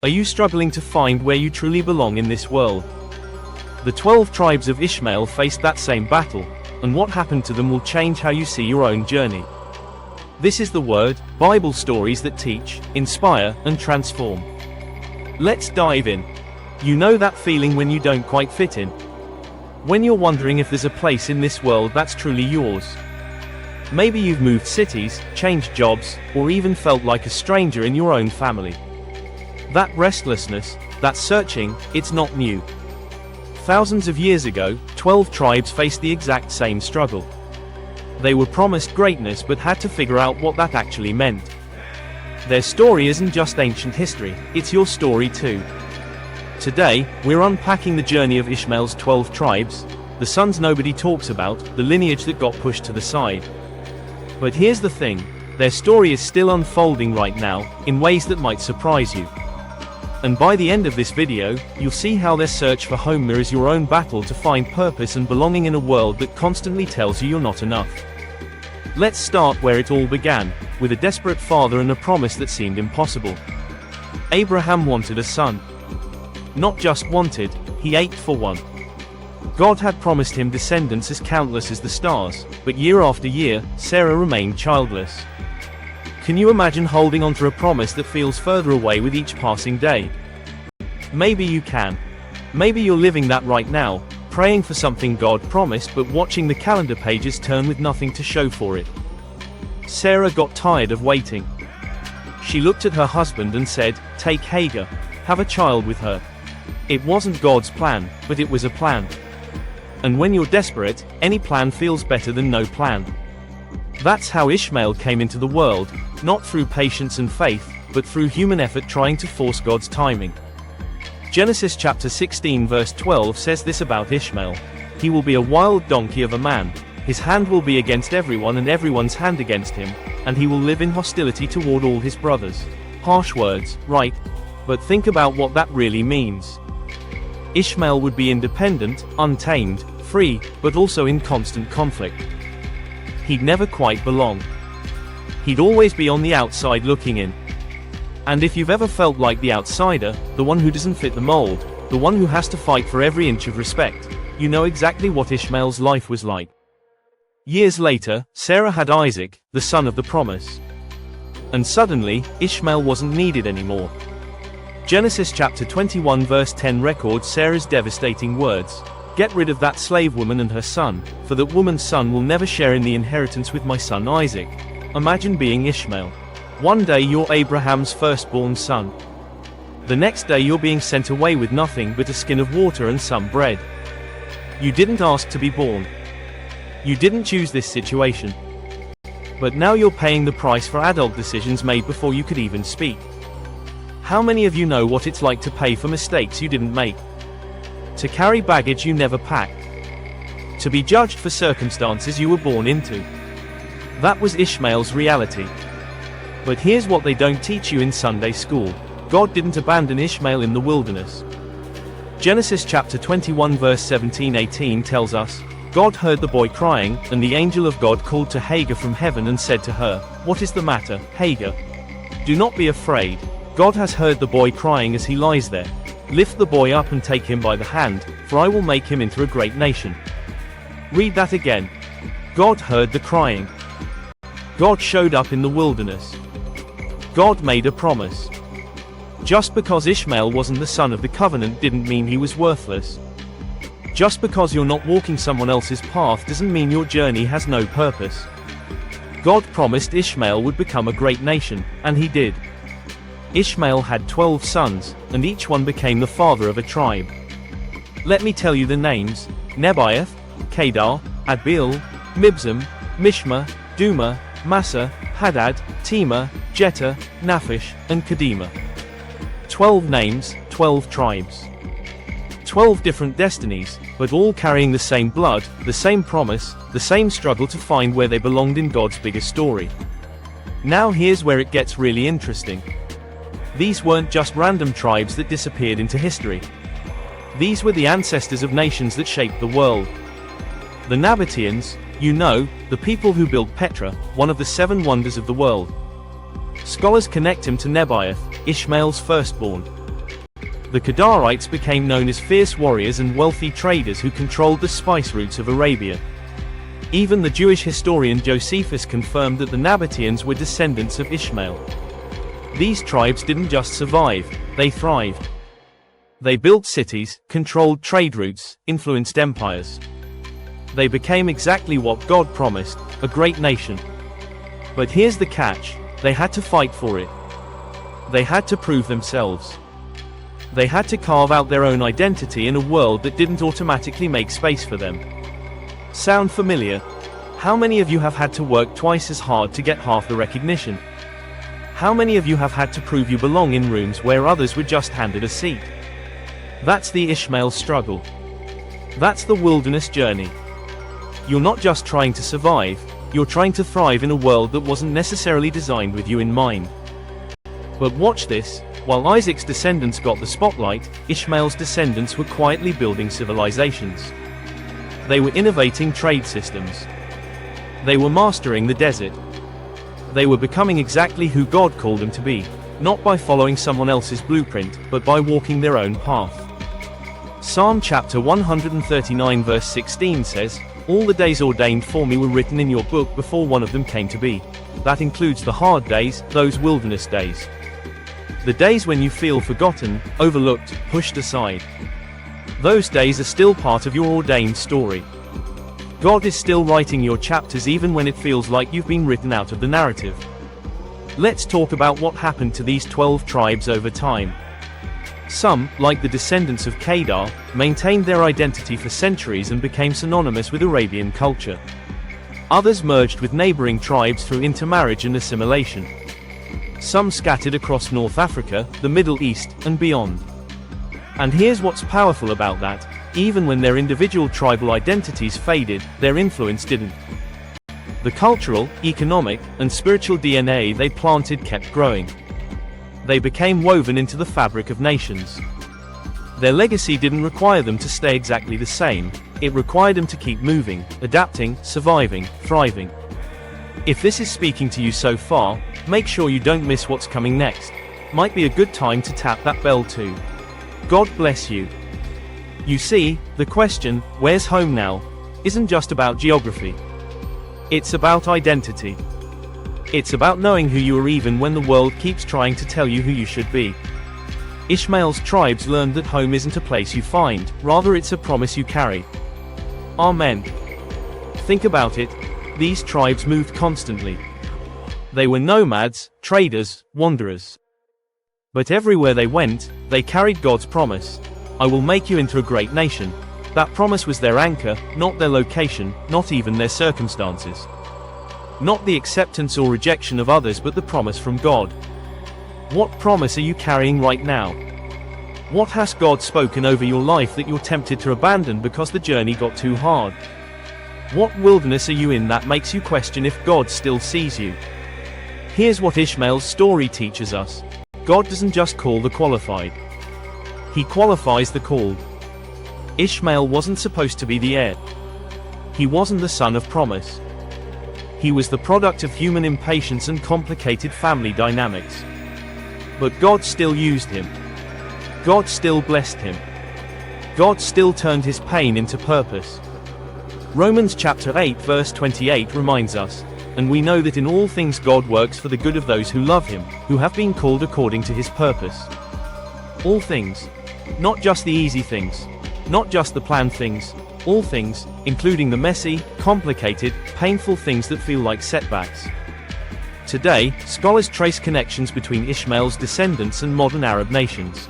Are you struggling to find where you truly belong in this world? The 12 tribes of Ishmael faced that same battle, and what happened to them will change how you see your own journey. This is the Word, Bible stories that teach, inspire, and transform. Let's dive in. You know that feeling when you don't quite fit in? When you're wondering if there's a place in this world that's truly yours. Maybe you've moved cities, changed jobs, or even felt like a stranger in your own family. That restlessness, that searching, it's not new. Thousands of years ago, 12 tribes faced the exact same struggle. They were promised greatness but had to figure out what that actually meant. Their story isn't just ancient history, it's your story too. Today, we're unpacking the journey of Ishmael's 12 tribes, the sons nobody talks about, the lineage that got pushed to the side. But here's the thing, their story is still unfolding right now, in ways that might surprise you. And by the end of this video, you'll see how their search for home mirrors your own battle to find purpose and belonging in a world that constantly tells you you're not enough. Let's start where it all began, with a desperate father and a promise that seemed impossible. Abraham wanted a son. Not just wanted, he ached for one. God had promised him descendants as countless as the stars, but year after year, Sarah remained childless. Can you imagine holding on to a promise that feels further away with each passing day? Maybe you can. Maybe you're living that right now, praying for something God promised but watching the calendar pages turn with nothing to show for it. Sarah got tired of waiting. She looked at her husband and said, "Take Hagar, have a child with her." It wasn't God's plan, but it was a plan. And when you're desperate, any plan feels better than no plan. That's how Ishmael came into the world, not through patience and faith, but through human effort trying to force God's timing. Genesis chapter 16 verse 12 says this about Ishmael. He will be a wild donkey of a man. His hand will be against everyone and everyone's hand against him, and he will live in hostility toward all his brothers. Harsh words, right? But think about what that really means. Ishmael would be independent, untamed, free, but also in constant conflict. He'd never quite belong. He'd always be on the outside looking in. And if you've ever felt like the outsider, the one who doesn't fit the mold, the one who has to fight for every inch of respect, you know exactly what Ishmael's life was like. Years later, Sarah had Isaac, the son of the promise. And suddenly, Ishmael wasn't needed anymore. Genesis chapter 21 verse 10 records Sarah's devastating words. "Get rid of that slave woman and her son, for that woman's son will never share in the inheritance with my son Isaac." Imagine being Ishmael. One day you're Abraham's firstborn son. The next day you're being sent away with nothing but a skin of water and some bread. You didn't ask to be born. You didn't choose this situation. But now you're paying the price for adult decisions made before you could even speak. How many of you know what it's like to pay for mistakes you didn't make? To carry baggage you never packed. To be judged for circumstances you were born into. That was Ishmael's reality. But here's what they don't teach you in Sunday school. God didn't abandon Ishmael in the wilderness. Genesis chapter 21 verse 17-18 tells us, "God heard the boy crying, and the angel of God called to Hagar from heaven and said to her, 'What is the matter, Hagar? Do not be afraid. God has heard the boy crying as he lies there. Lift the boy up and take him by the hand, for I will make him into a great nation.'" Read that again. God heard the crying. God showed up in the wilderness. God made a promise. Just because Ishmael wasn't the son of the covenant didn't mean he was worthless. Just because you're not walking someone else's path doesn't mean your journey has no purpose. God promised Ishmael would become a great nation, and he did. Ishmael had 12 sons, and each one became the father of a tribe. Let me tell you the names: Nebaioth, Kedar, Adbeel, Mibzam, Mishma, Duma, Massa, Hadad, Tema, Jeter, Naphish, and Kedemah. 12 names, 12 tribes. 12 different destinies, but all carrying the same blood, the same promise, the same struggle to find where they belonged in God's bigger story. Now here's where it gets really interesting. These weren't just random tribes that disappeared into history. These were the ancestors of nations that shaped the world. The Nabateans, you know, the people who built Petra, one of the 7 wonders of the world. Scholars connect him to Nebaioth, Ishmael's firstborn. The Kedarites became known as fierce warriors and wealthy traders who controlled the spice routes of Arabia. Even the Jewish historian Josephus confirmed that the Nabateans were descendants of Ishmael. These tribes didn't just survive, they thrived. They built cities, controlled trade routes, influenced empires. They became exactly what God promised, a great nation. But here's the catch, they had to fight for it. They had to prove themselves. They had to carve out their own identity in a world that didn't automatically make space for them. Sound familiar? How many of you have had to work twice as hard to get half the recognition? How many of you have had to prove you belong in rooms where others were just handed a seat? That's the Ishmael struggle. That's the wilderness journey. You're not just trying to survive, you're trying to thrive in a world that wasn't necessarily designed with you in mind. But watch this. While Isaac's descendants got the spotlight, Ishmael's descendants were quietly building civilizations. They were innovating trade systems. They were mastering the desert. They were becoming exactly who God called them to be, not by following someone else's blueprint, but by walking their own path. Psalm chapter 139 verse 16 says, "All the days ordained for me were written in your book before one of them came to be." That includes the hard days, those wilderness days. The days when you feel forgotten, overlooked, pushed aside. Those days are still part of your ordained story. God is still writing your chapters even when it feels like you've been written out of the narrative. Let's talk about what happened to these 12 tribes over time. Some, like the descendants of Hagar, maintained their identity for centuries and became synonymous with Arabian culture. Others merged with neighboring tribes through intermarriage and assimilation. Some scattered across North Africa, the Middle East, and beyond. And here's what's powerful about that: even when their individual tribal identities faded, their influence didn't. The cultural, economic, and spiritual DNA they planted kept growing. They became woven into the fabric of nations. Their legacy didn't require them to stay exactly the same, it required them to keep moving, adapting, surviving, thriving. If this is speaking to you so far, make sure you don't miss what's coming next. Might be a good time to tap that bell too. God bless you. You see, the question, where's home now, isn't just about geography. It's about identity. It's about knowing who you are even when the world keeps trying to tell you who you should be. Ishmael's tribes learned that home isn't a place you find, rather it's a promise you carry. Amen. Think about it. These tribes moved constantly. They were nomads, traders, wanderers. But everywhere they went, they carried God's promise. I will make you into a great nation. That promise was their anchor, not their location, not even their circumstances. Not the acceptance or rejection of others, but the promise from God. What promise are you carrying right now? What has God spoken over your life that you're tempted to abandon because the journey got too hard? What wilderness are you in that makes you question if God still sees you? Here's what Ishmael's story teaches us. God doesn't just call the qualified. He qualifies the called. Ishmael wasn't supposed to be the heir. He wasn't the son of promise. He was the product of human impatience and complicated family dynamics. But God still used him. God still blessed him. God still turned his pain into purpose. Romans chapter 8 verse 28 reminds us, "And we know that in all things God works for the good of those who love him, who have been called according to his purpose." All things. Not just the easy things. Not just the planned things. All things, including the messy, complicated, painful things that feel like setbacks. Today, scholars trace connections between Ishmael's descendants and modern Arab nations.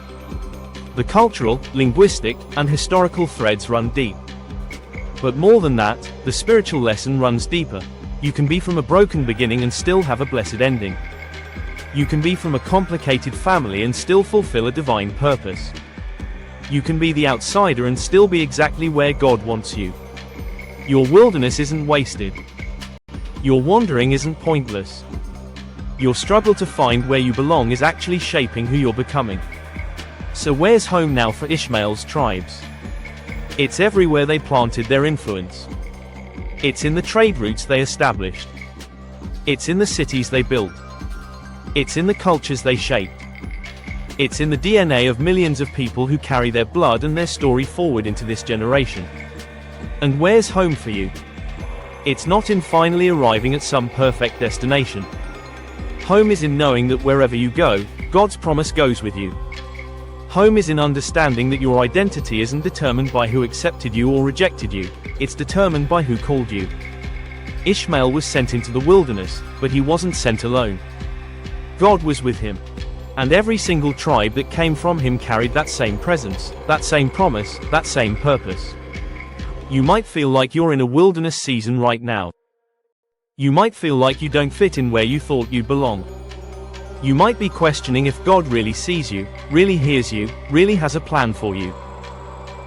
The cultural, linguistic, and historical threads run deep. But more than that, the spiritual lesson runs deeper. You can be from a broken beginning and still have a blessed ending. You can be from a complicated family and still fulfill a divine purpose. You can be the outsider and still be exactly where God wants you. Your wilderness isn't wasted. Your wandering isn't pointless. Your struggle to find where you belong is actually shaping who you're becoming. So where's home now for Ishmael's tribes? It's everywhere they planted their influence. It's in the trade routes they established. It's in the cities they built. It's in the cultures they shaped. It's in the DNA of millions of people who carry their blood and their story forward into this generation. And where's home for you? It's not in finally arriving at some perfect destination. Home is in knowing that wherever you go, God's promise goes with you. Home is in understanding that your identity isn't determined by who accepted you or rejected you, it's determined by who called you. Ishmael was sent into the wilderness, but he wasn't sent alone. God was with him. And every single tribe that came from him carried that same presence, that same promise, that same purpose. You might feel like you're in a wilderness season right now. You might feel like you don't fit in where you thought you'd belong. You might be questioning if God really sees you, really hears you, really has a plan for you.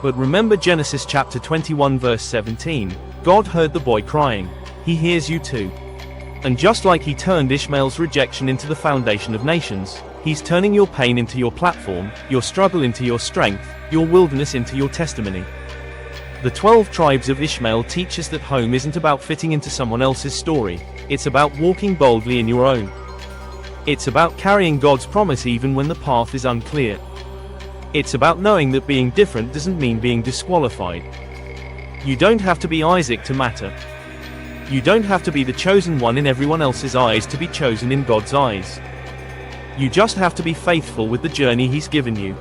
But remember Genesis chapter 21 verse 17, God heard the boy crying. He hears you too. And just like he turned Ishmael's rejection into the foundation of nations, he's turning your pain into your platform, your struggle into your strength, your wilderness into your testimony. The 12 tribes of Ishmael teach us that home isn't about fitting into someone else's story, it's about walking boldly in your own. It's about carrying God's promise even when the path is unclear. It's about knowing that being different doesn't mean being disqualified. You don't have to be Isaac to matter. You don't have to be the chosen one in everyone else's eyes to be chosen in God's eyes. You just have to be faithful with the journey He's given you.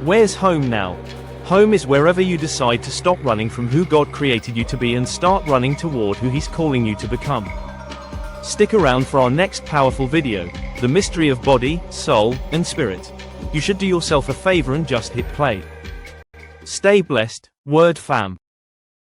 Where's home now? Home is wherever you decide to stop running from who God created you to be and start running toward who He's calling you to become. Stick around for our next powerful video, The Mystery of Body, Soul, and Spirit. You should do yourself a favor and just hit play. Stay blessed, Word fam.